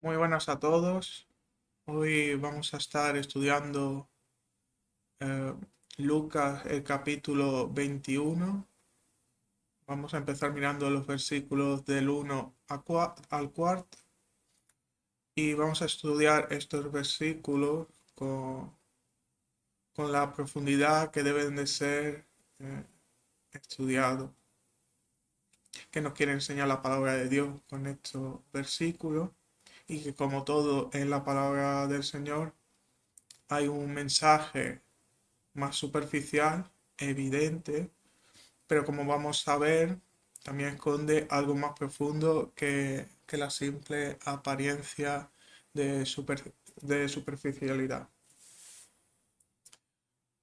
Muy buenas a todos. Hoy vamos a estar estudiando eh, Lucas, el capítulo 21. Vamos a empezar mirando los versículos del 1 al 4 y vamos a estudiar estos versículos con la profundidad que deben de ser eh, estudiados, que nos quiere enseñar la palabra de Dios con estos versículos y que como todo en la palabra del Señor hay un mensaje más superficial, evidente, pero como vamos a ver, también esconde algo más profundo que la simple apariencia de superficialidad.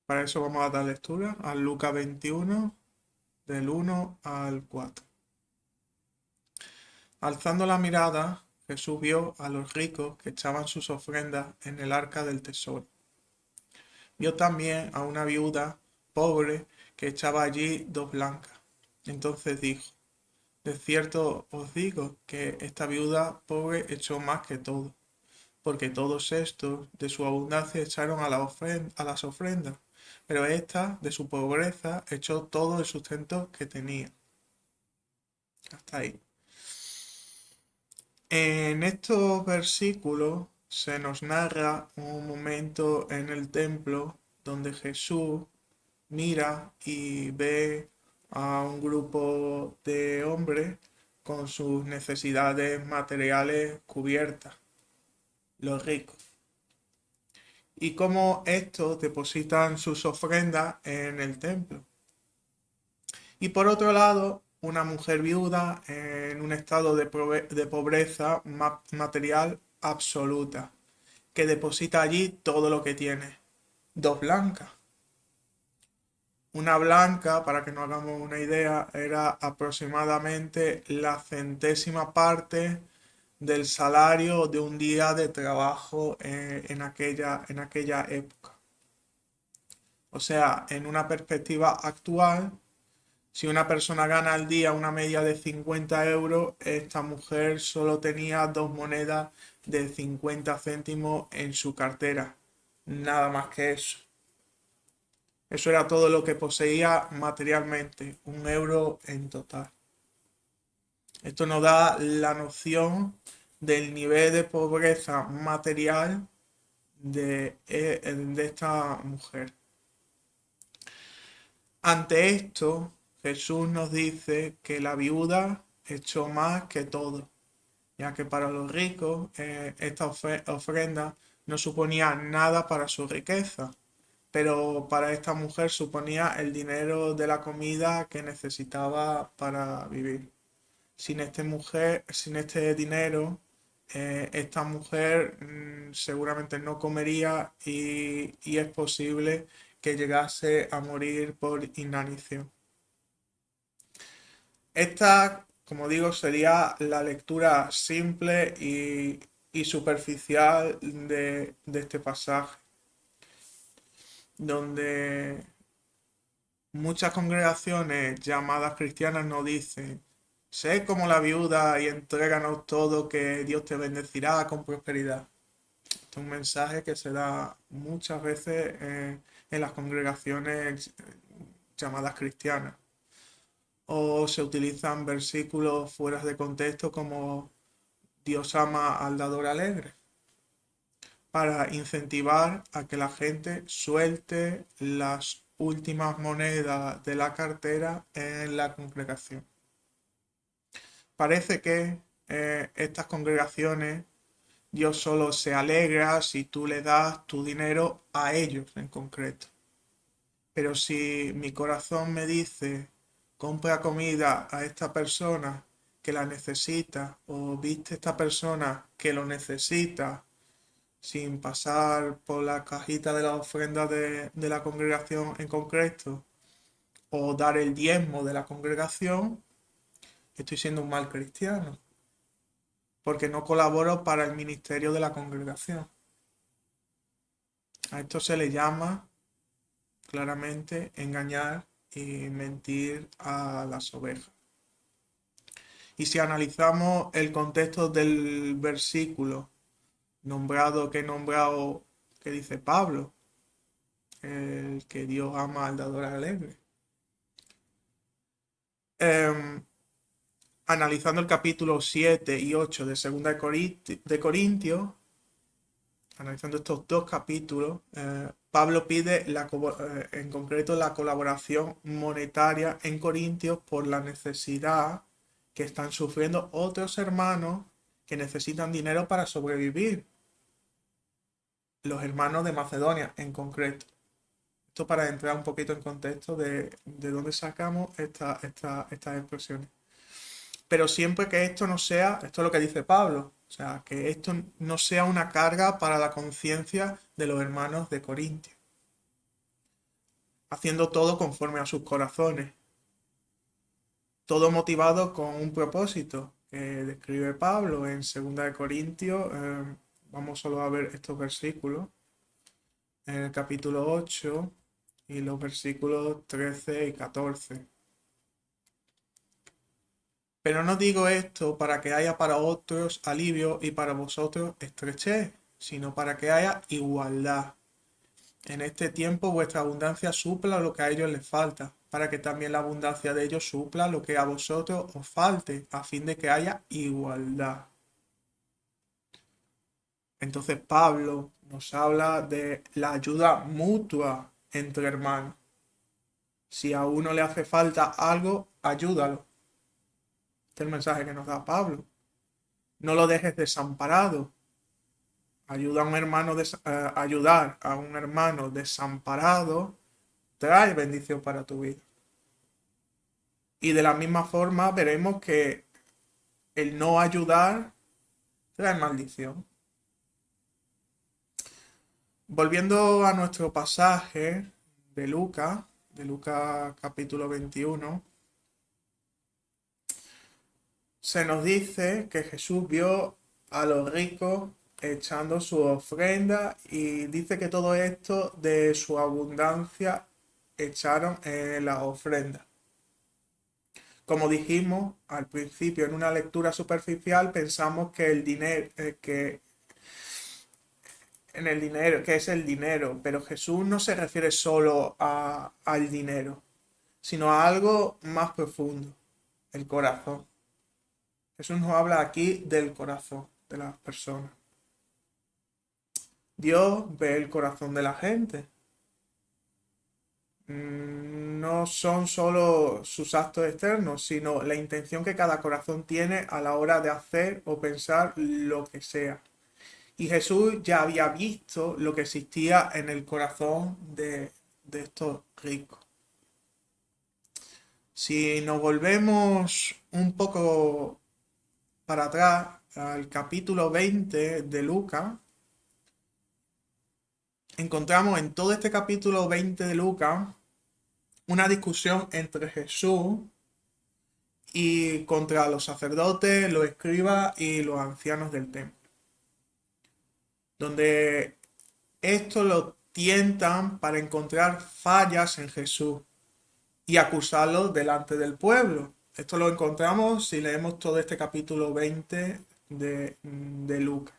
Para eso vamos a dar lectura a Lucas 21, del 1 al 4. Alzando la mirada, Jesús vio a los ricos que echaban sus ofrendas en el arca del tesoro. Vio también a una viuda pobre que echaba allí dos blancas. Entonces dijo: De cierto os digo que esta viuda pobre echó más que todo, porque todos estos de su abundancia echaron a las ofrendas, pero esta de su pobreza echó todo el sustento que tenía. Hasta ahí. En estos versículos se nos narra un momento en el templo donde Jesús mira y ve a un grupo de hombres con sus necesidades materiales cubiertas, los ricos, y cómo estos depositan sus ofrendas en el templo. Y por otro lado, una mujer viuda en un estado de pobreza material absoluta, que deposita allí todo lo que tiene. Dos blancas. Una blanca, para que nos hagamos una idea, era aproximadamente la centésima parte del salario de un día de trabajo en aquella época. O sea, en una perspectiva actual, si una persona gana al día una media de 50 euros, esta mujer solo tenía dos monedas de 50 céntimos en su cartera. Nada más que eso. Eso era todo lo que poseía materialmente, 1 euro en total. Esto nos da la noción del nivel de pobreza material de esta mujer. Ante esto, Jesús nos dice que la viuda echó más que todo, ya que para los ricos esta ofrenda no suponía nada para su riqueza, pero para esta mujer suponía el dinero de la comida que necesitaba para vivir. Sin este dinero, esta mujer seguramente no comería y es posible que llegase a morir por inanición. Esta, como digo, sería la lectura simple y superficial de este pasaje, donde muchas congregaciones llamadas cristianas nos dicen: sé como la viuda y entréganos todo, que Dios te bendecirá con prosperidad. Este es un mensaje que se da muchas veces en las congregaciones llamadas cristianas. O se utilizan versículos fuera de contexto como Dios ama al dador alegre, para incentivar a que la gente suelte las últimas monedas de la cartera en la congregación. Parece que estas congregaciones, Dios solo se alegra si tú le das tu dinero a ellos en concreto. Pero si mi corazón me dice: compra comida a esta persona que la necesita, o viste a esta persona que lo necesita, sin pasar por la cajita de la ofrenda de la congregación en concreto, o dar el diezmo de la congregación, estoy siendo un mal cristiano, porque no colaboro para el ministerio de la congregación. A esto se le llama claramente engañar y mentir a las ovejas. Y si analizamos el contexto del versículo nombrado, que dice Pablo, el que Dios ama al dador alegre. Em, Analizando el capítulo 7 y 8 de Segunda de Corintios, analizando estos dos capítulos, Pablo pide en concreto la colaboración monetaria en Corintios por la necesidad que están sufriendo otros hermanos que necesitan dinero para sobrevivir. Los hermanos de Macedonia en concreto. Esto para entrar un poquito en contexto de dónde sacamos estas expresiones. Pero siempre que esto no sea, esto es lo que dice Pablo, o sea, que esto no sea una carga para la conciencia de los hermanos de Corintios, haciendo todo conforme a sus corazones, todo motivado con un propósito que describe Pablo en 2 de Corintios. Vamos solo a ver estos versículos, en el capítulo 8 y los versículos 13 y 14. Pero no digo esto para que haya para otros alivio y para vosotros estrechez, sino para que haya igualdad. En este tiempo vuestra abundancia supla lo que a ellos les falta, para que también la abundancia de ellos supla lo que a vosotros os falte, a fin de que haya igualdad. Entonces Pablo nos habla de la ayuda mutua entre hermanos. Si a uno le hace falta algo, ayúdalo. Este es el mensaje que nos da Pablo. No lo dejes desamparado. Ayudar a un hermano desamparado trae bendición para tu vida. Y de la misma forma veremos que el no ayudar trae maldición. Volviendo a nuestro pasaje de Lucas capítulo 21, se nos dice que Jesús vio a los ricos echando su ofrenda y dice que todo esto de su abundancia echaron en la ofrenda. Como dijimos al principio en una lectura superficial, pensamos que el dinero, en el dinero, que es el dinero, pero Jesús no se refiere solo al dinero, sino a algo más profundo, el corazón. Jesús nos habla aquí del corazón de las personas. Dios ve el corazón de la gente. No son solo sus actos externos, sino la intención que cada corazón tiene a la hora de hacer o pensar lo que sea. Y Jesús ya había visto lo que existía en el corazón de estos ricos. Si nos volvemos un poco para atrás al capítulo 20 de Lucas, encontramos en todo este capítulo 20 de Lucas una discusión entre Jesús y contra los sacerdotes, los escribas y los ancianos del templo, donde esto lo tientan para encontrar fallas en Jesús y acusarlo delante del pueblo. Esto lo encontramos si leemos todo este capítulo 20 de Lucas.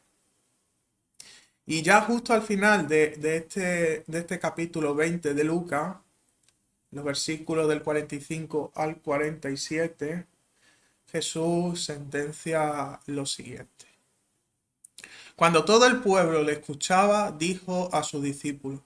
Y ya justo al final de este capítulo 20 de Lucas, los versículos del 45 al 47, Jesús sentencia lo siguiente. Cuando todo el pueblo le escuchaba, dijo a sus discípulos: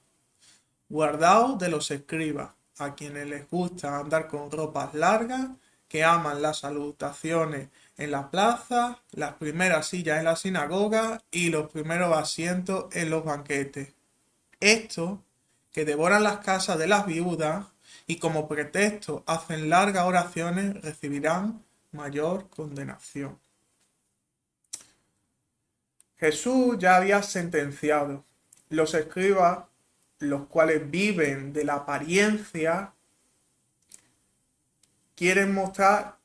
guardaos de los escribas, a quienes les gusta andar con ropas largas, que aman las salutaciones en la plaza, las primeras sillas en la sinagoga y los primeros asientos en los banquetes. Estos, que devoran las casas de las viudas y como pretexto hacen largas oraciones, recibirán mayor condenación. Jesús ya había sentenciado. Los escribas, los cuales viven de la apariencia, quieren mostrar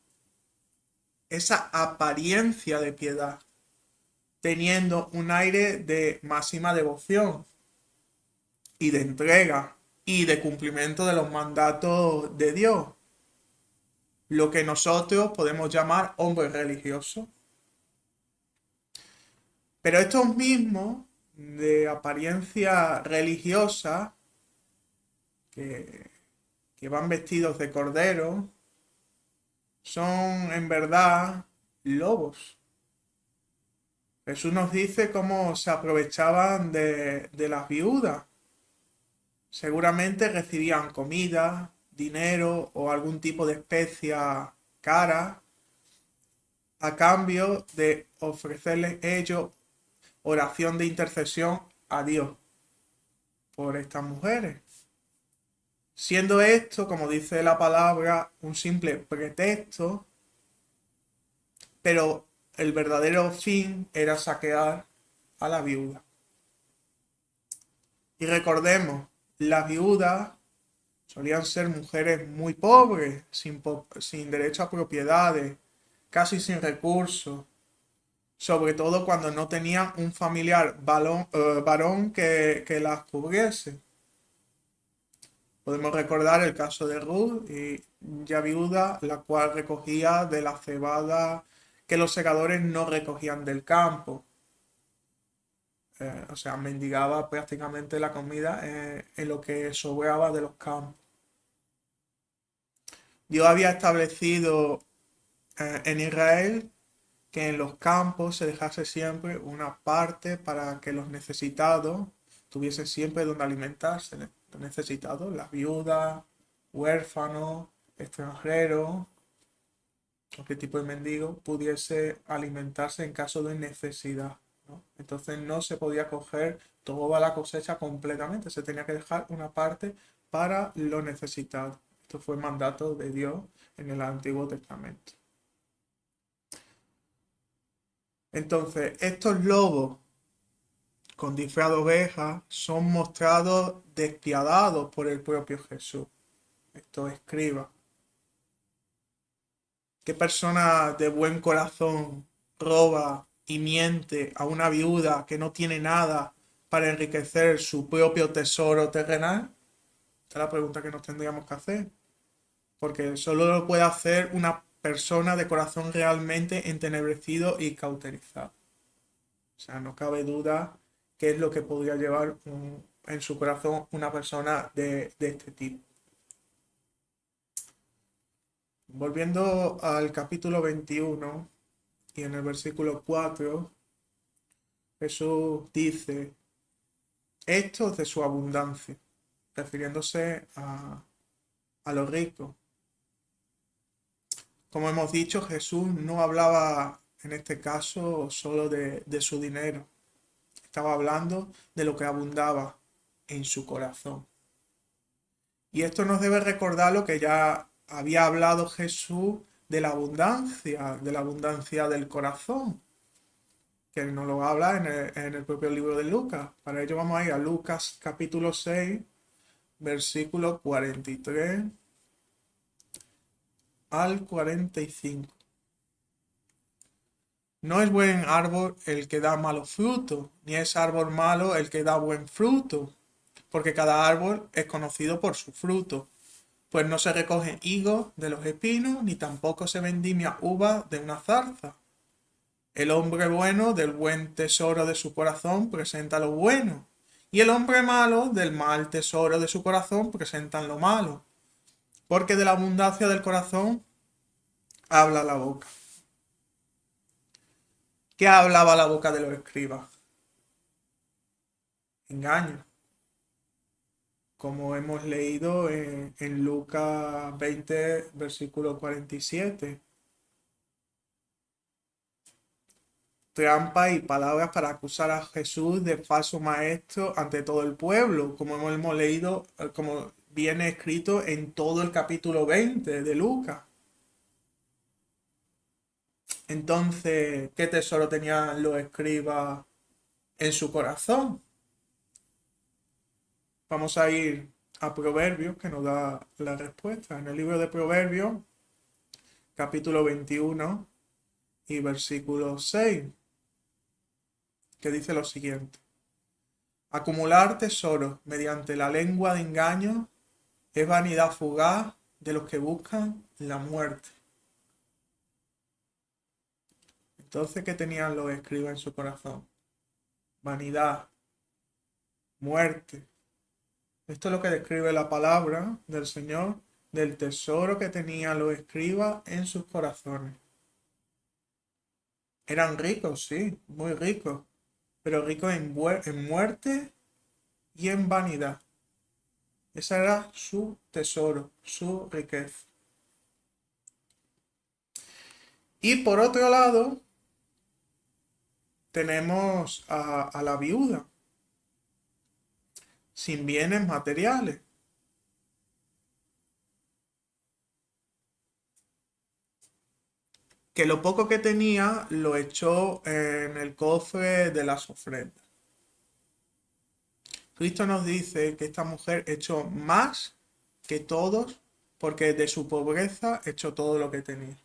esa apariencia de piedad, teniendo un aire de máxima devoción y de entrega y de cumplimiento de los mandatos de Dios. lo que nosotros podemos llamar hombres religiosos. Pero estos mismos, de apariencia religiosa, que, que van vestidos de cordero, son en verdad lobos. Jesús nos dice cómo se aprovechaban de las viudas. Seguramente recibían comida, dinero o algún tipo de especia cara a cambio de ofrecerles ellos oración de intercesión a Dios por estas mujeres. Siendo esto, como dice la palabra, un simple pretexto, pero el verdadero fin era saquear a la viuda. Y recordemos, las viudas solían ser mujeres muy pobres, sin derecho a propiedades, casi sin recursos, sobre todo cuando no tenían un familiar varón que las cubriese. Podemos recordar el caso de Ruth, y ya viuda, la cual recogía de la cebada que los segadores no recogían del campo. O sea, mendigaba prácticamente la comida en lo que sobraba de los campos. Dios había establecido en Israel que en los campos se dejase siempre una parte para que los necesitados tuviesen siempre donde alimentarse. Los necesitados, las viudas, huérfanos, extranjeros, cualquier tipo de mendigo, pudiese alimentarse en caso de necesidad, ¿no? Entonces no se podía coger toda la cosecha completamente, se tenía que dejar una parte para los necesitados. Esto fue mandato de Dios en el Antiguo Testamento. Entonces, estos lobos con disfraz de oveja son mostrados despiadados por el propio Jesús. Estos escribas. ¿Qué persona de buen corazón roba y miente a una viuda que no tiene nada para enriquecer su propio tesoro terrenal? Esta es la pregunta que nos tendríamos que hacer. Porque solo lo puede hacer una persona de corazón realmente entenebrecido y cauterizado. O sea, no cabe duda qué es lo que podría llevar en su corazón una persona de este tipo. Volviendo al capítulo 21 y en el versículo 4, Jesús dice, esto es de su abundancia, refiriéndose a los ricos. Como hemos dicho, Jesús no hablaba en este caso solo de su dinero, estaba hablando de lo que abundaba en su corazón. Y esto nos debe recordar lo que ya había hablado Jesús de la abundancia del corazón, que nos lo habla en el propio libro de Lucas. Para ello vamos a ir a Lucas capítulo 6, versículo 43 al 45. No es buen árbol el que da malos frutos, ni es árbol malo el que da buen fruto, porque cada árbol es conocido por su fruto. Pues no se recogen higos de los espinos, ni tampoco se vendimia uva de una zarza. El hombre bueno del buen tesoro de su corazón presenta lo bueno, y el hombre malo del mal tesoro de su corazón presenta lo malo, porque de la abundancia del corazón habla la boca. ¿Qué hablaba la boca de los escribas? Engaño, como hemos leído en Lucas 20, versículo 47. Trampa y palabras para acusar a Jesús de falso maestro ante todo el pueblo, como hemos leído, como viene escrito en todo el capítulo 20 de Lucas. Entonces, ¿qué tesoro tenían los escribas en su corazón? Vamos a ir a Proverbios, que nos da la respuesta. En el libro de Proverbios, capítulo 21 y versículo 6, que dice lo siguiente. Acumular tesoros mediante la lengua de engaño es vanidad fugaz de los que buscan la muerte. Entonces, ¿qué tenían los escribas en su corazón? Vanidad, muerte. Esto es lo que describe la palabra del Señor, del tesoro que tenían los escribas en sus corazones. Eran ricos, sí, muy ricos, pero ricos en muerte y en vanidad. Ese era su tesoro, su riqueza. Y por otro lado, tenemos a la viuda, sin bienes materiales, que lo poco que tenía lo echó en el cofre de las ofrendas. Cristo nos dice que esta mujer echó más que todos porque de su pobreza echó todo lo que tenía.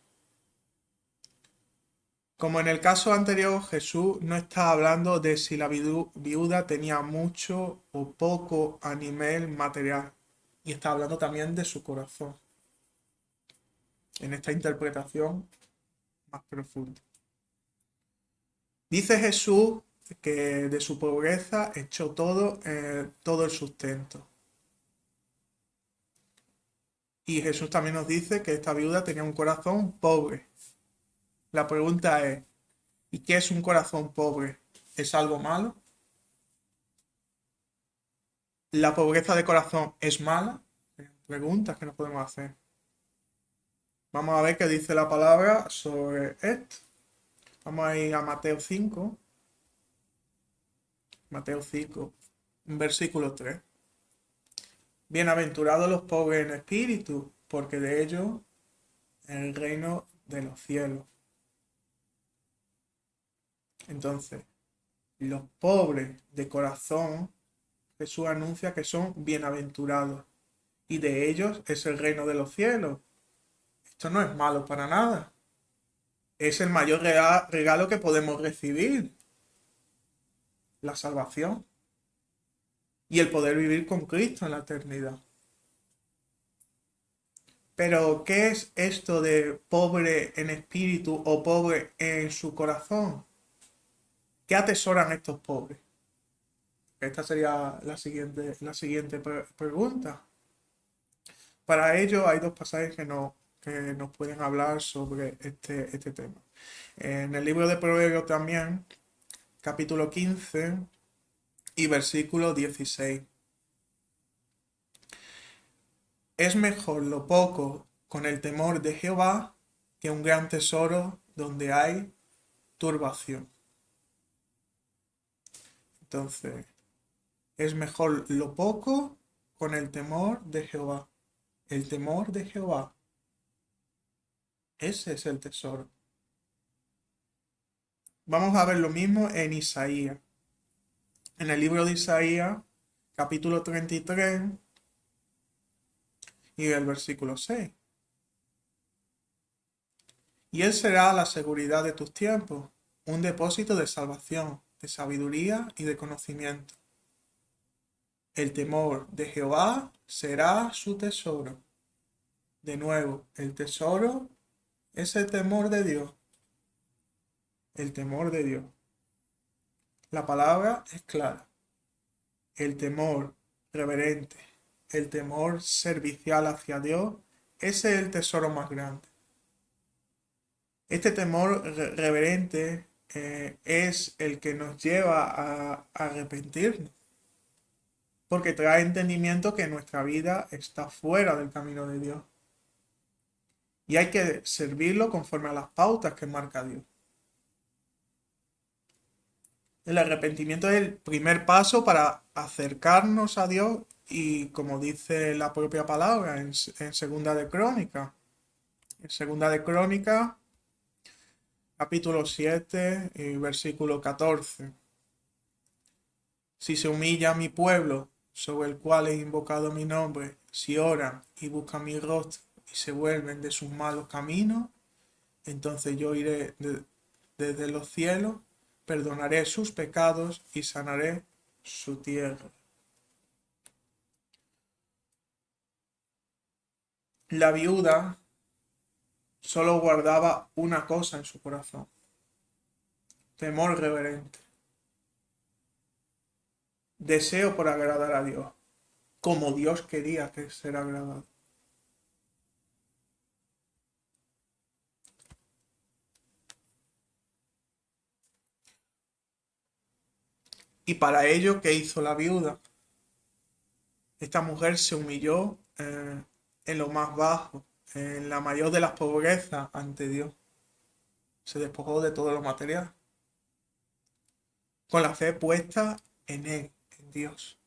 Como en el caso anterior, Jesús no está hablando de si la viuda tenía mucho o poco a nivel material, y está hablando también de su corazón, en esta interpretación más profunda. Dice Jesús que de su pobreza echó todo el sustento. Y Jesús también nos dice que esta viuda tenía un corazón pobre. La pregunta es, ¿y qué es un corazón pobre? ¿Es algo malo? ¿La pobreza de corazón es mala? Preguntas que nos podemos hacer. Vamos a ver qué dice la palabra sobre esto. Vamos a ir a Mateo 5. Mateo 5, versículo 3. Bienaventurados los pobres en espíritu, porque de ellos es el reino de los cielos. Entonces, los pobres de corazón, Jesús anuncia que son bienaventurados, y de ellos es el reino de los cielos. Esto no es malo para nada. Es el mayor regalo que podemos recibir, la salvación y el poder vivir con Cristo en la eternidad. Pero, ¿qué es esto de pobre en espíritu o pobre en su corazón? ¿Qué atesoran estos pobres? Esta sería la siguiente pregunta. Para ello hay dos pasajes que nos pueden hablar sobre este tema. En el libro de Proverbios también, capítulo 15 y versículo 16. Es mejor lo poco con el temor de Jehová que un gran tesoro donde hay turbación. Entonces, es mejor lo poco con el temor de Jehová. El temor de Jehová. Ese es el tesoro. Vamos a ver lo mismo en Isaías. En el libro de Isaías, capítulo 33 y el versículo 6. Y él será la seguridad de tus tiempos, un depósito de salvación, de sabiduría y de conocimiento. El temor de Jehová será su tesoro. De nuevo, el tesoro es el temor de Dios. El temor de Dios. La palabra es clara. El temor reverente, el temor servicial hacia Dios, ese es el tesoro más grande. Este temor reverente es el que nos lleva a arrepentirnos, porque trae entendimiento que nuestra vida está fuera del camino de Dios. Y hay que servirlo conforme a las pautas que marca Dios. El arrepentimiento es el primer paso para acercarnos a Dios y como dice la propia palabra en Segunda de Crónicas. En Segunda de Crónicas, capítulo 7 y versículo 14. Si se humilla mi pueblo, sobre el cual he invocado mi nombre, si oran y buscan mi rostro y se vuelven de sus malos caminos, entonces yo iré desde los cielos, perdonaré sus pecados y sanaré su tierra. La viuda solo guardaba una cosa en su corazón, temor reverente, deseo por agradar a Dios, como Dios quería que ser agradado. Y para ello, ¿qué hizo la viuda? Esta mujer se humilló en lo más bajo, en la mayor de las pobrezas ante Dios. Se despojó de todo lo material, con la fe puesta en Él, en Dios.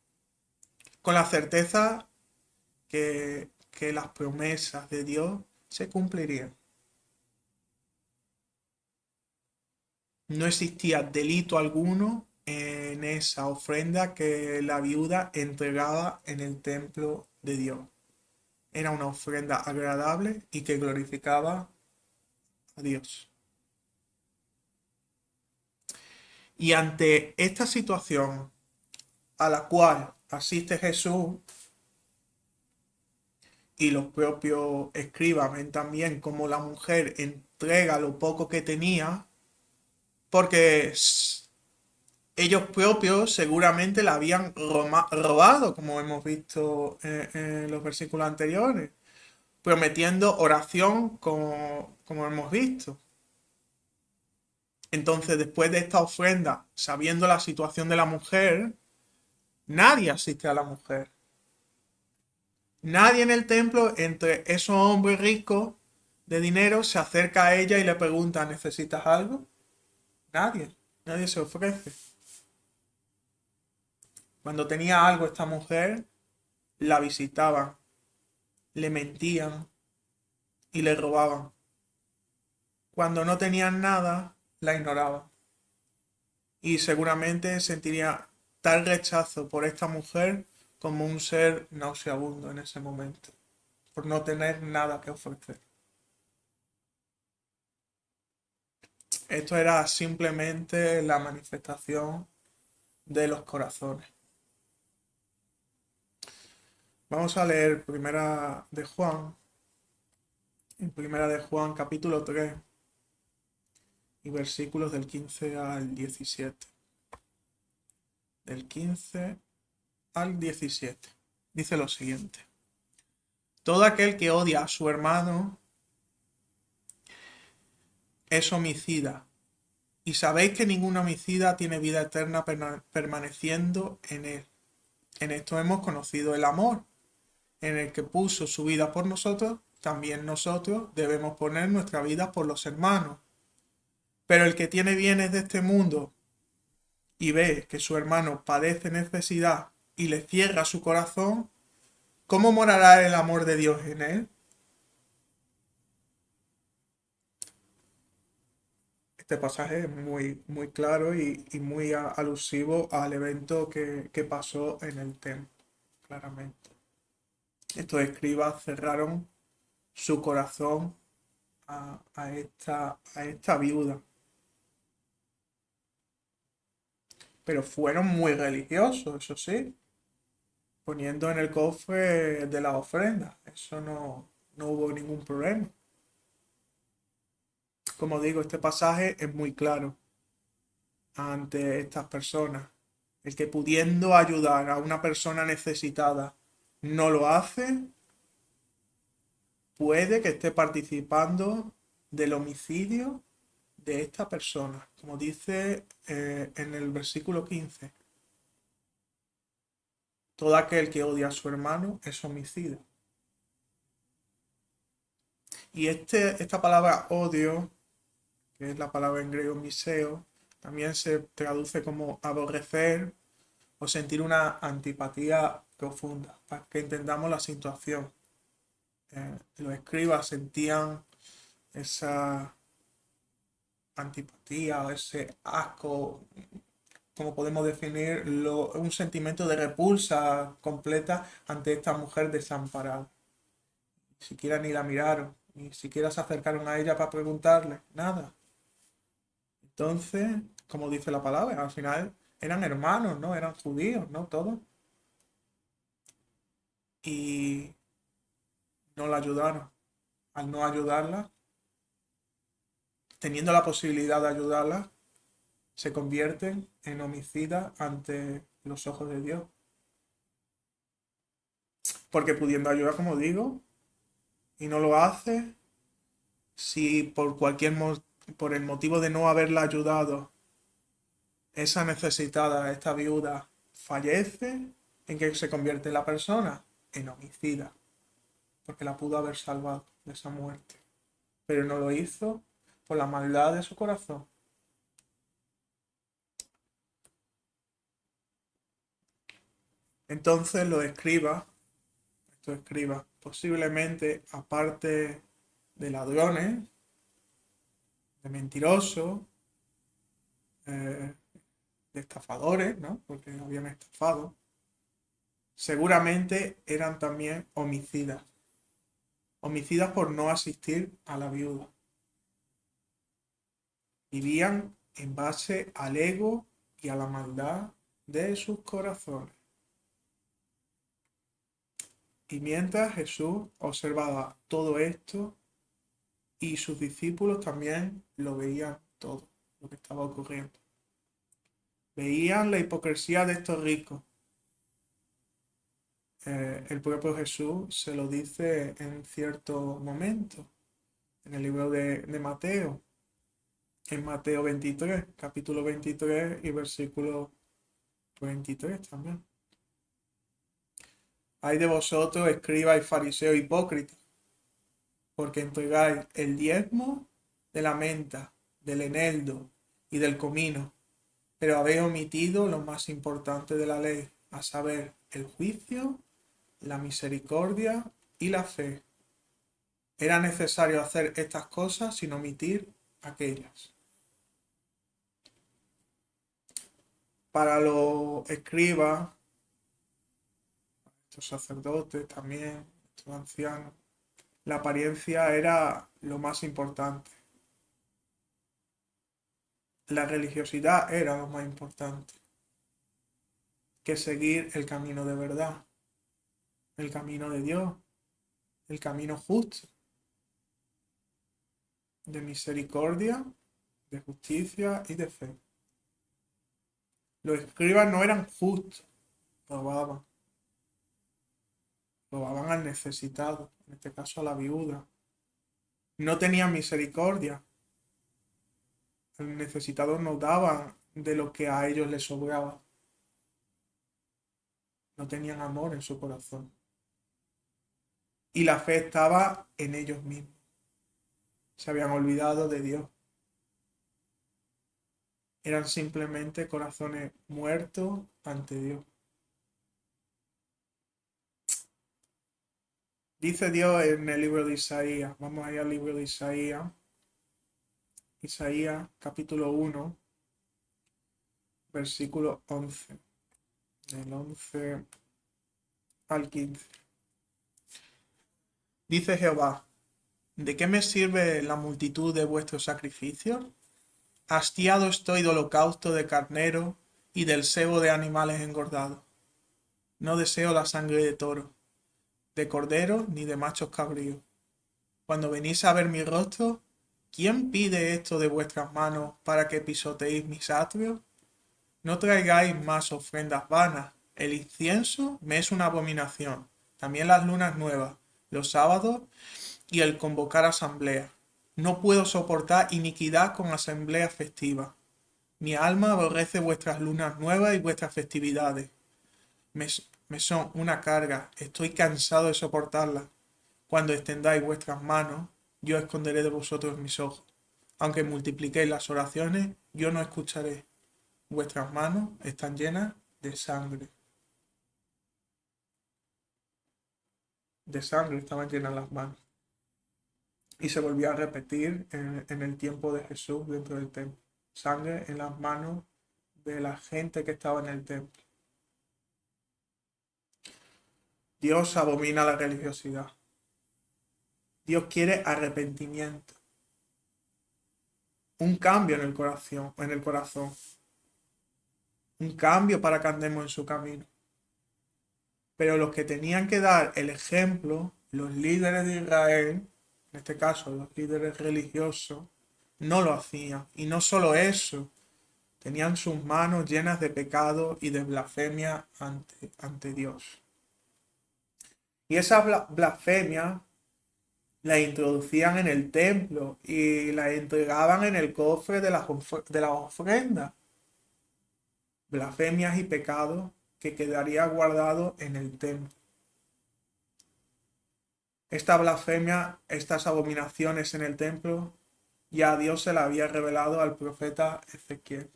Con la certeza que las promesas de Dios se cumplirían. No existía delito alguno en esa ofrenda que la viuda entregaba en el templo de Dios. Era una ofrenda agradable y que glorificaba a Dios. Y ante esta situación a la cual asiste Jesús, y los propios escribas ven también como la mujer entrega lo poco que tenía, porque ellos propios seguramente la habían robado, como hemos visto en los versículos anteriores, prometiendo oración como hemos visto. Entonces, después de esta ofrenda, sabiendo la situación de la mujer, nadie asiste a la mujer. Nadie en el templo, entre esos hombres ricos de dinero, se acerca a ella y le pregunta, ¿necesitas algo? Nadie, nadie se ofrece. Cuando tenía algo esta mujer, la visitaban, le mentían y le robaban. Cuando no tenían nada, la ignoraban. Y seguramente sentiría tal rechazo por esta mujer como un ser nauseabundo en ese momento, por no tener nada que ofrecer. Esto era simplemente la manifestación de los corazones. Vamos a leer Primera de Juan, en Primera de Juan capítulo 3 y versículos del 15 al 17. Del 15 al 17. Dice lo siguiente. Todo aquel que odia a su hermano es homicida. Y sabéis que ningún homicida tiene vida eterna permaneciendo en él. En esto hemos conocido el amor, en el que puso su vida por nosotros, también nosotros debemos poner nuestra vida por los hermanos. Pero el que tiene bienes de este mundo y ve que su hermano padece necesidad y le cierra su corazón, ¿cómo morará el amor de Dios en él? Este pasaje es muy claro y muy alusivo al evento que pasó en el templo, claramente. Estos escribas cerraron su corazón a esta viuda, pero fueron muy religiosos, eso sí, poniendo en el cofre de la ofrenda. Eso no hubo ningún problema. Como digo, este pasaje es muy claro ante estas personas. El que pudiendo ayudar a una persona necesitada no lo hace, puede que esté participando del homicidio de esta persona, como dice en el versículo 15. Todo aquel que odia a su hermano es homicida. Y esta palabra odio, que es la palabra en griego miseo, también se traduce como aborrecer o sentir una antipatía profunda, para que entendamos la situación. Los escribas sentían esa antipatía o ese asco, como podemos definir, un sentimiento de repulsa completa ante esta mujer desamparada. Ni siquiera ni la miraron, ni siquiera se acercaron a ella para preguntarle, nada. Entonces, como dice la palabra, al final eran hermanos, ¿no? Eran judíos, ¿no? Todos. Y no la ayudaron. Al no ayudarla, teniendo la posibilidad de ayudarla, se convierten en homicidas ante los ojos de Dios. Porque pudiendo ayudar, como digo, y no lo hace, si por el motivo de no haberla ayudado, esa necesitada, esta viuda, fallece, ¿en qué se convierte la persona? En homicida, porque la pudo haber salvado de esa muerte, pero no lo hizo por la maldad de su corazón. Entonces estos escribas, posiblemente aparte de ladrones, de mentirosos, eh, de estafadores, ¿no? Porque habían estafado, seguramente eran también homicidas. Homicidas por no asistir a la viuda. Vivían en base al ego y a la maldad de sus corazones. Y mientras Jesús observaba todo esto y sus discípulos también lo veían todo, lo que estaba ocurriendo. Veían la hipocresía de estos ricos. El propio Jesús se lo dice en cierto momento, en el libro de Mateo, en Mateo 23, capítulo 23 y versículo 23 también. Hay de vosotros, escribas y fariseos hipócritas, porque entregáis el diezmo de la menta, del eneldo y del comino, pero habéis omitido lo más importante de la ley, a saber, el juicio, la misericordia y la fe. Era necesario hacer estas cosas sin omitir aquellas. Para los escribas, estos sacerdotes también, estos ancianos, la apariencia era lo más importante. La religiosidad era lo más importante que seguir el camino de verdad, el camino de Dios, el camino justo, de misericordia, de justicia y de fe. Los escribas no eran justos, robaban, robaban al necesitado, en este caso a la viuda. No tenían misericordia, al necesitado no daban de lo que a ellos les sobraba. No tenían amor en su corazón. Y la fe estaba en ellos mismos. Se habían olvidado de Dios. Eran simplemente corazones muertos ante Dios. Dice Dios en el libro de Isaías, vamos a ir al libro de Isaías, Isaías capítulo 1, versículo 11, del 11 al 15. Dice Jehová, ¿de qué me sirve la multitud de vuestros sacrificios? Hastiado estoy de holocausto de carnero y del sebo de animales engordados. No deseo la sangre de toro, de cordero ni de machos cabríos. Cuando venís a ver mi rostro, ¿quién pide esto de vuestras manos para que pisoteéis mis atrios? No traigáis más ofrendas vanas. El incienso me es una abominación. También las lunas nuevas, los sábados y el convocar asamblea. No puedo soportar iniquidad con asamblea festiva. Mi alma aborrece vuestras lunas nuevas y vuestras festividades. Me son una carga, estoy cansado de soportarlas. Cuando extendáis vuestras manos, yo esconderé de vosotros mis ojos. Aunque multipliquéis las oraciones, yo no escucharé. Vuestras manos están llenas de sangre. De sangre estaban llenas las manos. Y se volvió a repetir en el tiempo de Jesús dentro del templo. Sangre en las manos de la gente que estaba en el templo. Dios abomina la religiosidad. Dios quiere arrepentimiento. Un cambio en el corazón. Un cambio para que andemos en su camino. Pero los que tenían que dar el ejemplo, los líderes de Israel, en este caso los líderes religiosos, no lo hacían. Y no solo eso, Tenían sus manos llenas de pecado y de blasfemia ante Dios. Y esa blasfemia la introducían en el templo y la entregaban en el cofre de las ofrendas. Blasfemias y pecados que quedaría guardado en el templo. Esta blasfemia, estas abominaciones en el templo, ya Dios se la había revelado al profeta Ezequiel.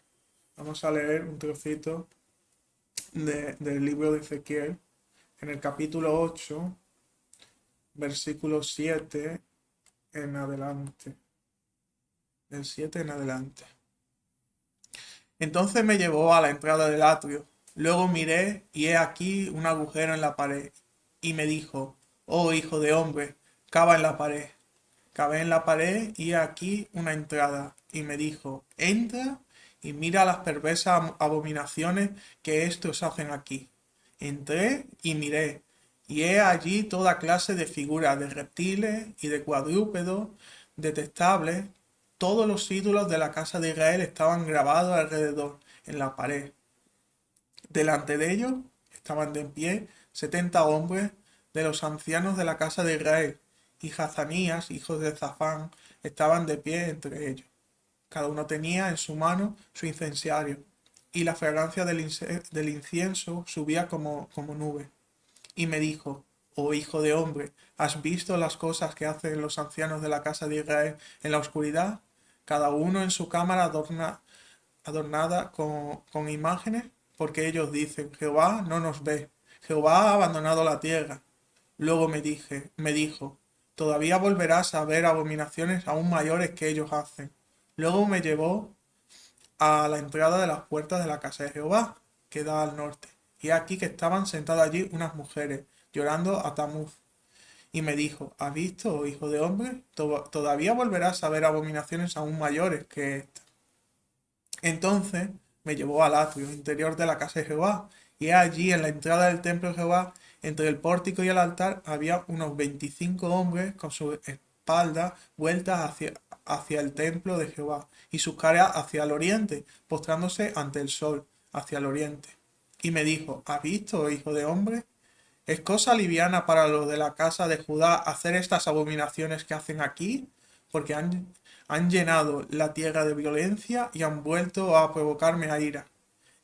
Vamos a leer un trocito del libro de Ezequiel, en el capítulo 8, versículo 7 en adelante. Del 7 en adelante. Entonces me llevó a la entrada del atrio. Luego miré y he aquí un agujero en la pared. Y me dijo, oh hijo de hombre, cava en la pared. Cavé en la pared y he aquí una entrada. Y me dijo, entra y mira las perversas abominaciones que estos hacen aquí. Entré y miré, y he allí toda clase de figuras de reptiles y de cuadrúpedos detestables. Todos los ídolos de la casa de Israel estaban grabados alrededor, en la pared. Delante de ellos estaban de pie 70 hombres de los ancianos de la casa de Israel, y Hazanías, hijo de Zafán, estaban de pie entre ellos. Cada uno tenía en su mano su incensario, y la fragancia del incienso subía como nube. Y me dijo, oh hijo de hombre, ¿has visto las cosas que hacen los ancianos de la casa de Israel en la oscuridad? Cada uno en su cámara adornada con imágenes, porque ellos dicen, Jehová no nos ve, Jehová ha abandonado la tierra. Luego me dijo, todavía volverás a ver abominaciones aún mayores que ellos hacen. Luego me llevó a la entrada de las puertas de la casa de Jehová, que da al norte. Y aquí que estaban sentadas allí unas mujeres, llorando a Tamuz. Y me dijo, ¿has visto, oh hijo de hombre? Todavía volverás a ver abominaciones aún mayores que esta. Entonces me llevó al atrio interior de la casa de Jehová, y allí en la entrada del templo de Jehová, entre el pórtico y el altar, había unos 25 hombres con sus espaldas vueltas hacia el templo de Jehová, y sus caras hacia el oriente, postrándose ante el sol, hacia el oriente. Y me dijo, ¿has visto, oh hijo de hombre? ¿Es cosa liviana para los de la casa de Judá hacer estas abominaciones que hacen aquí? Porque han llenado la tierra de violencia y han vuelto a provocarme a ira.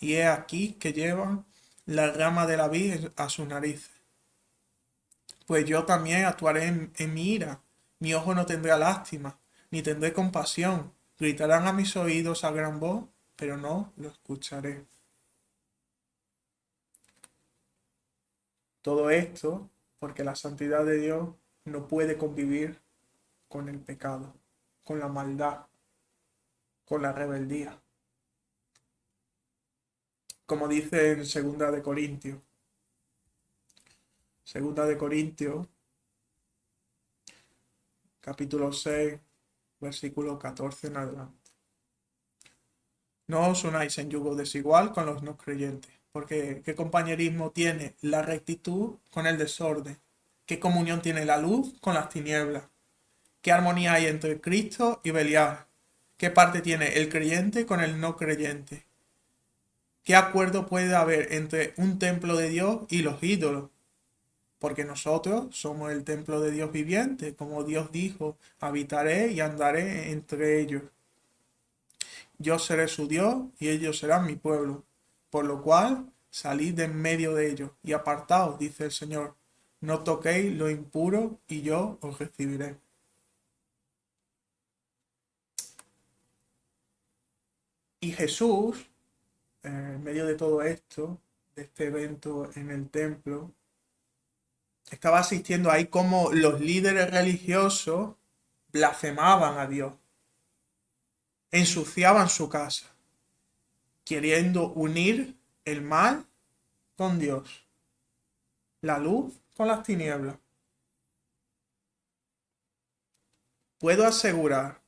Y he aquí que llevan la rama de la vid a sus narices. Pues yo también actuaré en mi ira. Mi ojo no tendrá lástima, ni tendré compasión. Gritarán a mis oídos a gran voz, pero no lo escucharé. Todo esto porque la santidad de Dios no puede convivir con el pecado, con la maldad, con la rebeldía. Como dice en Segunda de Corintios, capítulo 6, versículo 14 en adelante. No os unáis en yugo desigual con los no creyentes, porque ¿qué compañerismo tiene la rectitud con el desorden? ¿Qué comunión tiene la luz con las tinieblas? ¿Qué armonía hay entre Cristo y Belial? ¿Qué parte tiene el creyente con el no creyente? ¿Qué acuerdo puede haber entre un templo de Dios y los ídolos? Porque nosotros somos el templo de Dios viviente, como Dios dijo, habitaré y andaré entre ellos. Yo seré su Dios y ellos serán mi pueblo. Por lo cual, salid de en medio de ellos y apartaos, dice el Señor. No toquéis lo impuro y yo os recibiré. Y Jesús, en medio de todo esto, de este evento en el templo, estaba asistiendo ahí como los líderes religiosos blasfemaban a Dios, ensuciaban su casa, queriendo unir el mal con Dios, la luz con las tinieblas. Puedo asegurar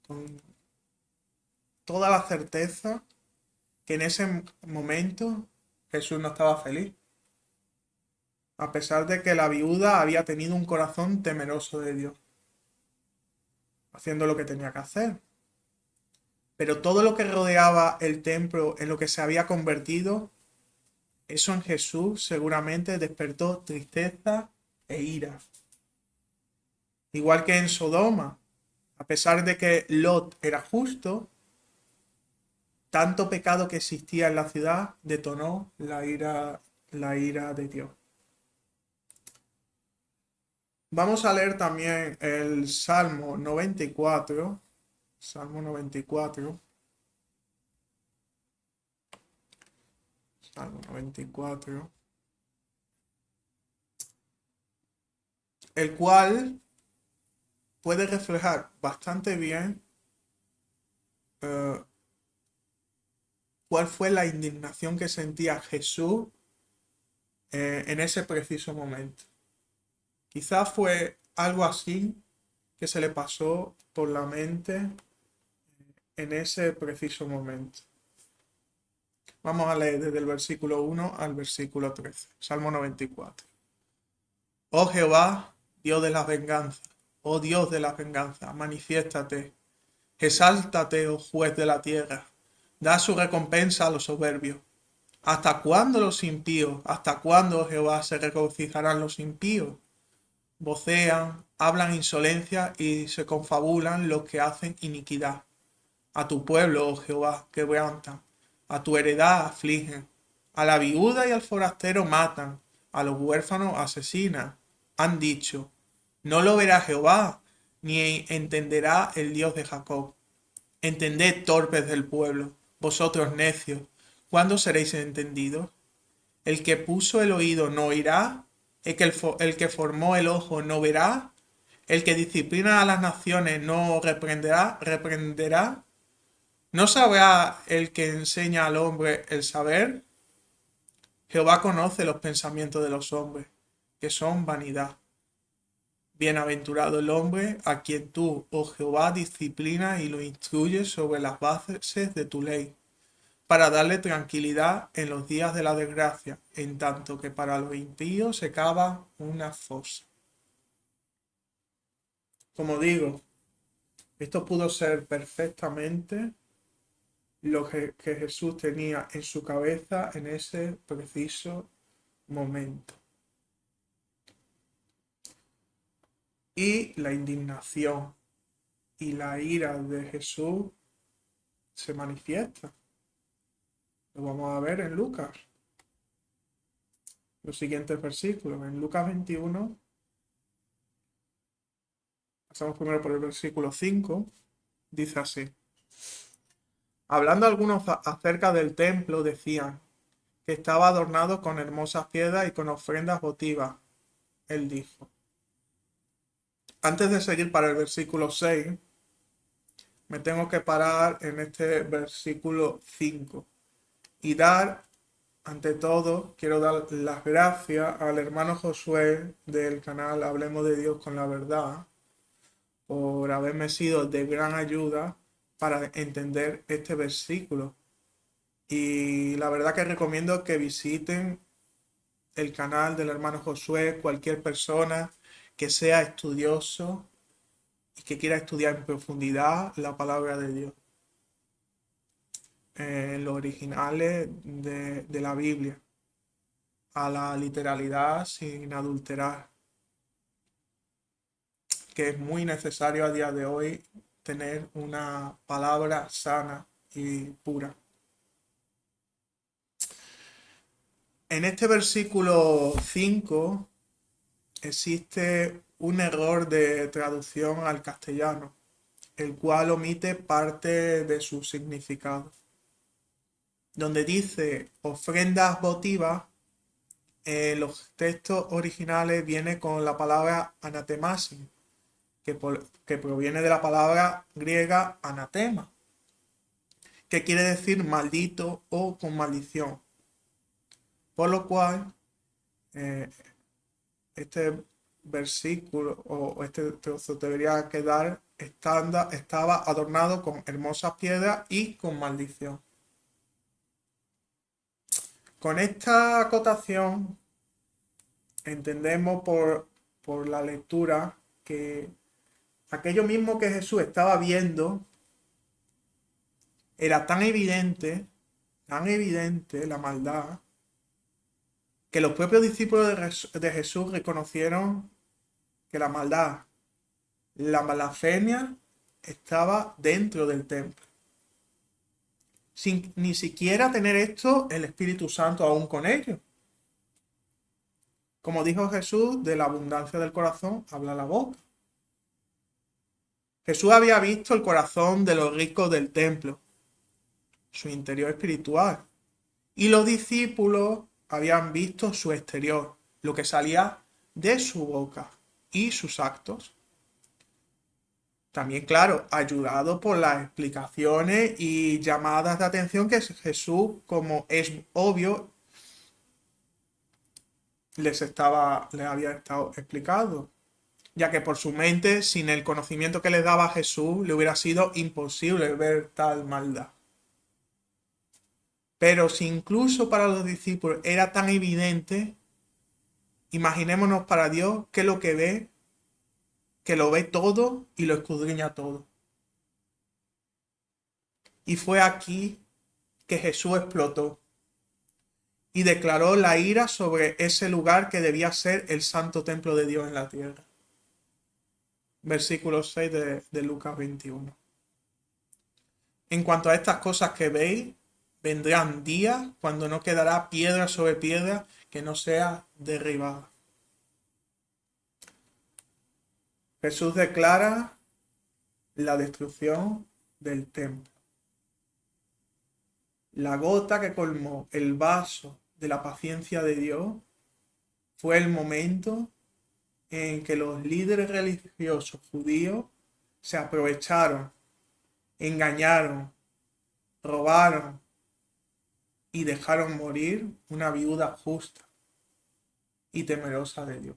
con toda la certeza que en ese momento Jesús no estaba feliz, a pesar de que la viuda había tenido un corazón temeroso de Dios, haciendo lo que tenía que hacer. Pero todo lo que rodeaba el templo en lo que se había convertido, eso en Jesús seguramente despertó tristeza e ira. Igual que en Sodoma, a pesar de que Lot era justo, tanto pecado que existía en la ciudad detonó la ira de Dios. Vamos a leer también el Salmo 94. Salmo 94. Salmo 94. El cual puede reflejar bastante bien eh, cuál fue la indignación que sentía Jesús en ese preciso momento. Quizás fue algo así que se le pasó por la mente en ese preciso momento. Vamos a leer desde el versículo 1 al versículo 13. Salmo 94. Oh Jehová, Dios de las venganzas, oh Dios de las venganzas, manifiéstate. Exáltate, oh juez de la tierra. Da su recompensa a los soberbios. ¿Hasta cuándo los impíos? ¿Hasta cuándo, oh Jehová, se regocijarán los impíos? Vocean, hablan insolencia y se confabulan los que hacen iniquidad. A tu pueblo, oh Jehová, quebrantan, a tu heredad afligen, a la viuda y al forastero matan, a los huérfanos asesinan. Han dicho, no lo verá Jehová, ni entenderá el Dios de Jacob. Entended, torpes del pueblo, vosotros necios, ¿cuándo seréis entendidos? El que puso el oído no oirá, el que formó el ojo no verá, el que disciplina a las naciones no reprenderá. ¿No sabrá el que enseña al hombre el saber? Jehová conoce los pensamientos de los hombres, que son vanidad. Bienaventurado el hombre a quien tú, oh Jehová, disciplinas y lo instruyes sobre las bases de tu ley, para darle tranquilidad en los días de la desgracia, en tanto que para los impíos se cava una fosa. Como digo, esto pudo ser perfectamente lo que Jesús tenía en su cabeza en ese preciso momento. Y la indignación y la ira de Jesús se manifiesta. Lo vamos a ver en Lucas, los siguientes versículos. En Lucas 21, pasamos primero por el versículo 5, dice así. Hablando algunos acerca del templo, decían que estaba adornado con hermosas piedras y con ofrendas votivas. Él dijo. Antes de seguir para el versículo 6, me tengo que parar en este versículo 5 y ante todo, quiero dar las gracias al hermano Josué del canal Hablemos de Dios con la Verdad por haberme sido de gran ayuda para entender este versículo. Y la verdad que recomiendo que visiten el canal del hermano Josué, cualquier persona que sea estudioso y que quiera estudiar en profundidad la palabra de Dios, los originales de la Biblia, a la literalidad sin adulterar, que es muy necesario a día de hoy tener una palabra sana y pura. En este versículo 5 existe un error de traducción al castellano, el cual omite parte de su significado. Donde dice ofrendas votivas, los textos originales viene con la palabra anatemasis, que proviene de la palabra griega anatema, que quiere decir maldito o con maldición. Por lo cual, eh, este versículo o este trozo debería quedar estaba adornado con hermosas piedras y con maldición. Con esta acotación entendemos por la lectura que aquello mismo que Jesús estaba viendo Era tan evidente la maldad, que los propios discípulos de Jesús reconocieron que la maldad, la blasfemia, estaba dentro del templo. Sin ni siquiera tener esto el Espíritu Santo aún con ellos. Como dijo Jesús, de la abundancia del corazón habla la boca. Jesús había visto el corazón de los ricos del templo, su interior espiritual, y los discípulos habían visto su exterior, lo que salía de su boca y sus actos. También, claro, ayudado por las explicaciones y llamadas de atención que Jesús, como es obvio, les había estado explicando, ya que por su mente, sin el conocimiento que les daba Jesús, le hubiera sido imposible ver tal maldad. Pero si incluso para los discípulos era tan evidente, imaginémonos para Dios que lo que ve, que lo ve todo y lo escudriña todo. Y fue aquí que Jesús explotó y declaró la ira sobre ese lugar que debía ser el santo templo de Dios en la tierra. Versículo 6 de Lucas 21. En cuanto a estas cosas que veis, vendrán días cuando no quedará piedra sobre piedra que no sea derribada. Jesús declara la destrucción del templo. La gota que colmó el vaso de la paciencia de Dios fue el momento en que los líderes religiosos judíos se aprovecharon, engañaron, robaron y dejaron morir una viuda justa y temerosa de Dios.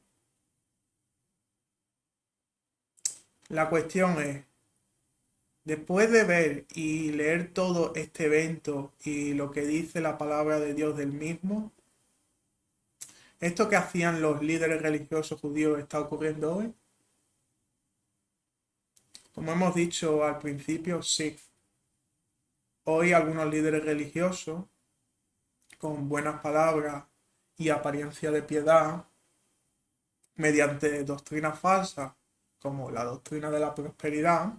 La cuestión es, después de ver y leer todo este evento y lo que dice la palabra de Dios del mismo, ¿esto que hacían los líderes religiosos judíos está ocurriendo hoy? Como hemos dicho al principio, sí. Hoy algunos líderes religiosos, con buenas palabras y apariencia de piedad, mediante doctrinas falsas, como la doctrina de la prosperidad,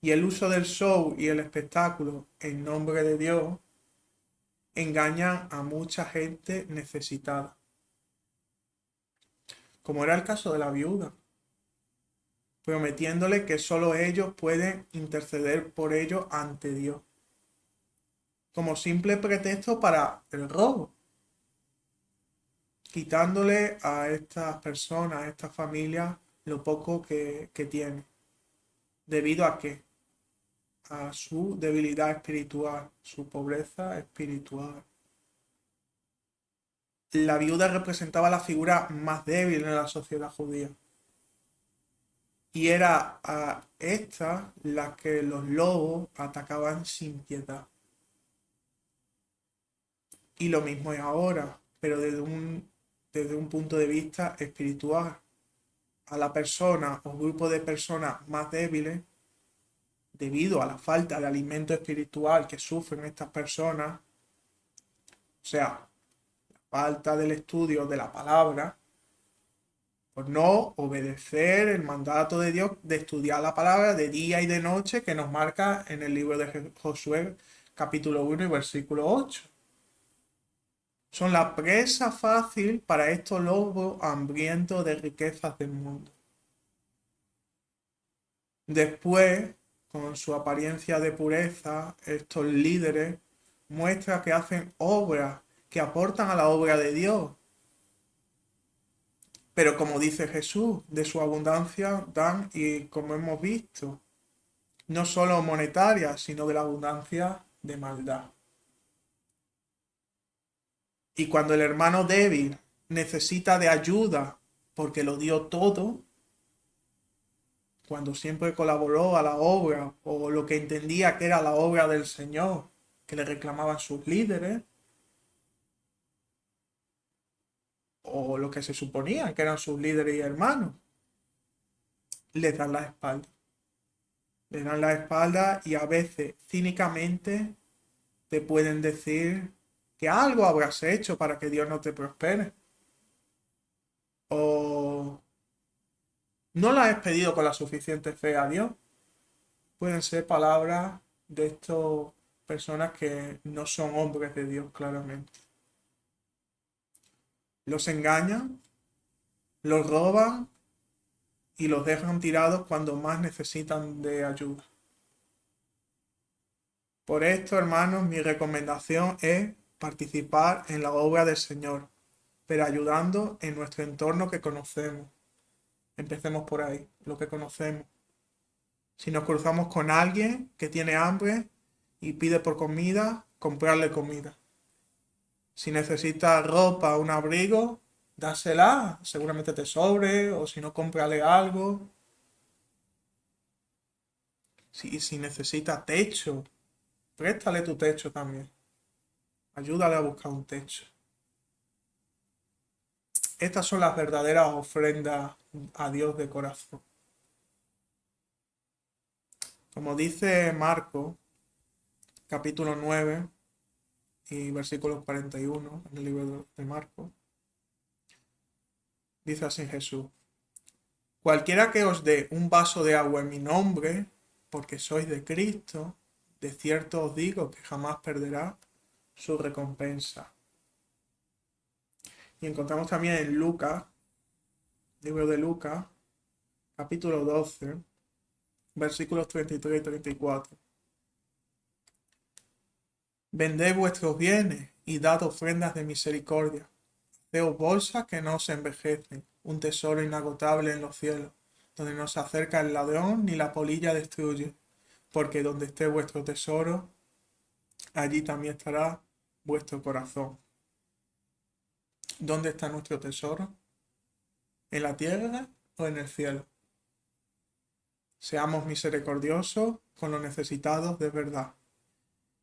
y el uso del show y el espectáculo en nombre de Dios, engañan a mucha gente necesitada. Como era el caso de la viuda, prometiéndole que solo ellos pueden interceder por ellos ante Dios, como simple pretexto para el robo, quitándole a estas personas, a estas familias, lo poco que tienen. ¿Debido a qué? A su debilidad espiritual, su pobreza espiritual. La viuda representaba la figura más débil en la sociedad judía. Y era a esta la que los lobos atacaban sin piedad. Y lo mismo es ahora, pero desde un punto de vista espiritual. A la persona o grupo de personas más débiles, debido a la falta de alimento espiritual que sufren estas personas, o sea, la falta del estudio de la palabra, por no obedecer el mandato de Dios de estudiar la palabra de día y de noche que nos marca en el libro de Josué capítulo 1 y versículo 8. Son la presa fácil para estos lobos hambrientos de riquezas del mundo. Después, con su apariencia de pureza, estos líderes muestran que hacen obras que aportan a la obra de Dios. Pero como dice Jesús, de su abundancia dan, y como hemos visto, no solo monetaria, sino de la abundancia de maldad. Y cuando el hermano débil necesita de ayuda porque lo dio todo, cuando siempre colaboró a la obra o lo que entendía que era la obra del Señor, que le reclamaban sus líderes, o lo que se suponía que eran sus líderes y hermanos, les dan la espalda. Le dan la espalda y a veces cínicamente te pueden decir que algo habrás hecho para que Dios no te prospere. O no le has pedido con la suficiente fe a Dios. Pueden ser palabras de estas personas que no son hombres de Dios, claramente. Los engañan, los roban y los dejan tirados cuando más necesitan de ayuda. Por esto, hermanos, mi recomendación es participar en la obra del Señor, pero ayudando en nuestro entorno que conocemos. Empecemos por ahí, lo que conocemos. Si nos cruzamos con alguien que tiene hambre y pide por comida, comprarle comida. Si necesita ropa o un abrigo, dásela, seguramente te sobre, o si no, cómprale algo. Si necesita techo, préstale tu techo también. Ayúdale a buscar un techo. Estas son las verdaderas ofrendas a Dios de corazón. Como dice Marcos, capítulo 9 y versículo 41 en el libro de Marcos, dice así Jesús: Cualquiera que os dé un vaso de agua en mi nombre, porque sois de Cristo, de cierto os digo que jamás perderá su recompensa. Y encontramos también en Lucas, libro de Lucas, capítulo 12, versículos 33 y 34. Vended vuestros bienes y dad ofrendas de misericordia. Haceos bolsas que no se envejecen, un tesoro inagotable en los cielos, donde no se acerca el ladrón ni la polilla destruye, porque donde esté vuestro tesoro, allí también estará vuestro corazón. ¿Dónde está nuestro tesoro? ¿En la tierra o en el cielo? Seamos misericordiosos con los necesitados de verdad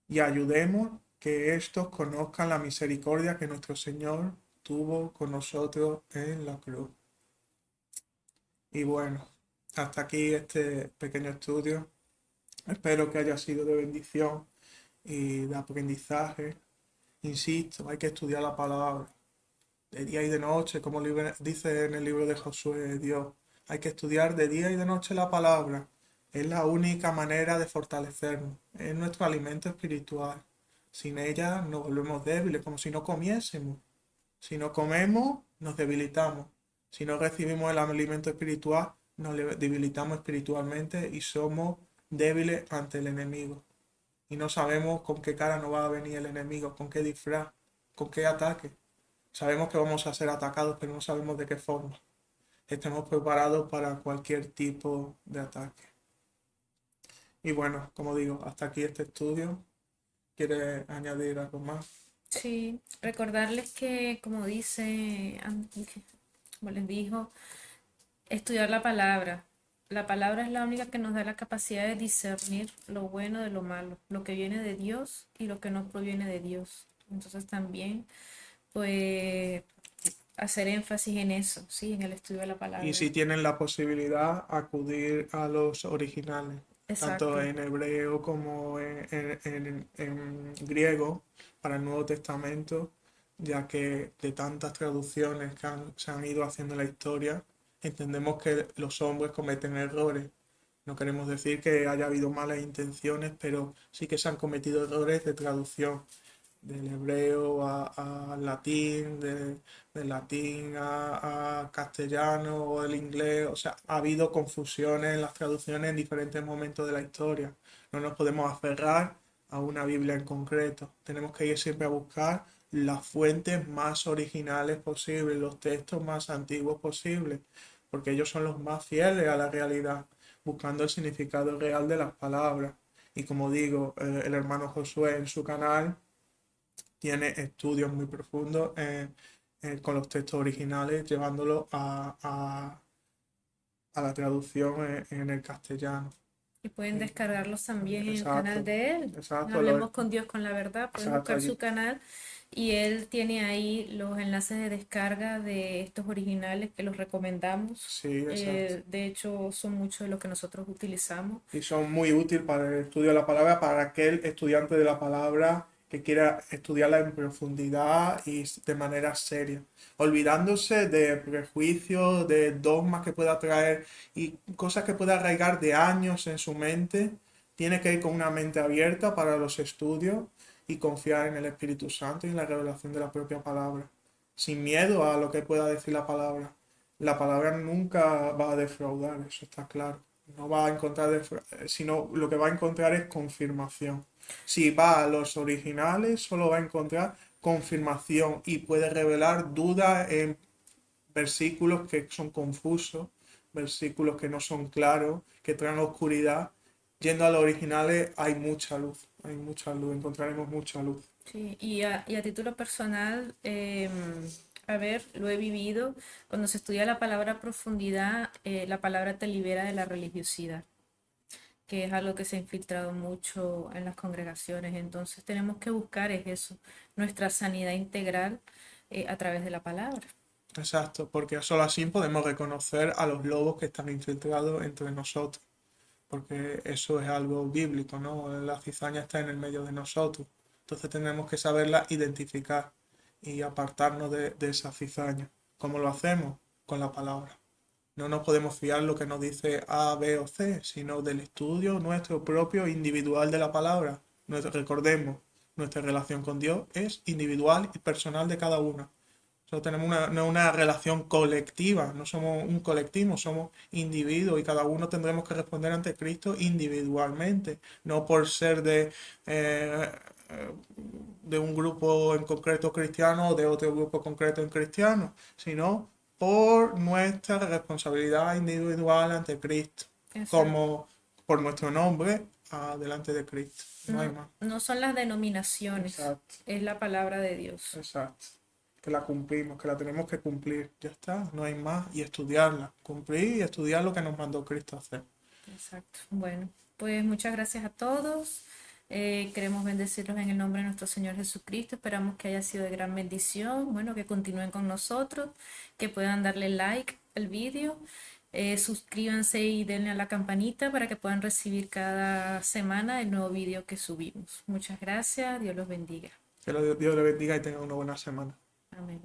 y ayudemos que éstos conozcan la misericordia que nuestro Señor tuvo con nosotros en la cruz. Y bueno, hasta aquí este pequeño estudio. Espero que haya sido de bendición y de aprendizaje. Insisto, hay que estudiar la palabra de día y de noche, como dice en el libro de Josué de Dios. Hay que estudiar de día y de noche la palabra. Es la única manera de fortalecernos. Es nuestro alimento espiritual. Sin ella nos volvemos débiles, como si no comiésemos. Si no comemos, nos debilitamos. Si no recibimos el alimento espiritual, nos debilitamos espiritualmente y somos débiles ante el enemigo. Y no sabemos con qué cara nos va a venir el enemigo, con qué disfraz, con qué ataque. Sabemos que vamos a ser atacados, pero no sabemos de qué forma. Estemos preparados para cualquier tipo de ataque. Y bueno, como digo, hasta aquí este estudio. ¿Quieres añadir algo más? Sí, recordarles que, como dice, como les dijo, estudiar la palabra. La palabra es la única que nos da la capacidad de discernir lo bueno de lo malo, lo que viene de Dios y lo que no proviene de Dios. Entonces también, pues, hacer énfasis en eso, sí, en el estudio de la Y palabra. si tienen la posibilidad, acudir a los originales, tanto Exacto. en hebreo como en griego, para el Nuevo Testamento, ya que de tantas traducciones que se han ido haciendo en la historia, entendemos que los hombres cometen errores. No queremos decir que haya habido malas intenciones, pero sí que se han cometido errores de traducción del hebreo a latín, del latín a castellano o el inglés. O sea, ha habido confusiones en las traducciones en diferentes momentos de la historia. No nos podemos aferrar a una Biblia en concreto. Tenemos que ir siempre a buscar las fuentes más originales posibles, los textos más antiguos posibles, porque ellos son los más fieles a la realidad, buscando el significado real de las palabras. Y como digo, el hermano Josué en su canal tiene estudios muy profundos con los textos originales, llevándolos a la traducción en el castellano. Y pueden descargarlos también en el canal Exacto, de él. exacto, Hablemos con Dios con la verdad. Pueden exacto, buscar su allí. canal y él tiene ahí los enlaces de descarga de estos originales que los recomendamos. Sí, exacto. De hecho, son muchos de los que nosotros utilizamos. Y son muy útiles para el estudio de la palabra, para aquel estudiante de la palabra que quiera estudiarla en profundidad y de manera seria, olvidándose de prejuicios, de dogmas que pueda traer y cosas que pueda arraigar de años en su mente. Tiene que ir con una mente abierta para los estudios y confiar en el Espíritu Santo y en la revelación de la propia palabra, sin miedo a lo que pueda decir la palabra. La palabra nunca va a defraudar, eso está claro. No va a encontrar, sino lo que va a encontrar es confirmación. Si va a los originales, solo va a encontrar confirmación y puede revelar dudas en versículos que son confusos, versículos que no son claros, que traen oscuridad. Yendo a los originales hay mucha luz, encontraremos mucha luz. Sí, y a título personal, a ver, lo he vivido. Cuando se estudia la palabra a profundidad, la palabra te libera de la religiosidad, que es algo que se ha infiltrado mucho en las congregaciones. Entonces tenemos que buscar es eso, nuestra sanidad integral a través de la palabra. Exacto, porque solo así podemos reconocer a los lobos que están infiltrados entre nosotros, porque eso es algo bíblico, ¿no? La cizaña está en el medio de nosotros, entonces tenemos que saberla identificar y apartarnos de esa cizaña. ¿Cómo lo hacemos? Con la palabra. No nos podemos fiar lo que nos dice A, B o C, sino del estudio nuestro propio individual de la palabra. Recordemos, nuestra relación con Dios es individual y personal de cada uno. Solo tenemos no una relación colectiva, no somos un colectivo, somos individuos y cada uno tendremos que responder ante Cristo individualmente, no por ser eh, de un grupo en concreto cristiano o de otro grupo concreto en cristiano, sino por nuestra responsabilidad individual ante Cristo, Exacto. como por nuestro nombre delante de Cristo. No hay No, más. no son las denominaciones, Exacto. es la palabra de Dios. Exacto. Que la cumplimos, que la tenemos que cumplir. Ya está, no hay más. Y estudiarla. Cumplir y estudiar lo que nos mandó Cristo a hacer. Exacto. Bueno, pues muchas gracias a todos. Queremos bendecirlos en el nombre de nuestro Señor Jesucristo. Esperamos que haya sido de gran bendición. Bueno, que continúen con nosotros, que puedan darle like al vídeo. Suscríbanse y denle a la campanita para que puedan recibir cada semana el nuevo vídeo que subimos. Muchas gracias. Dios los bendiga. Que Dios le bendiga y tenga una buena semana. Amén.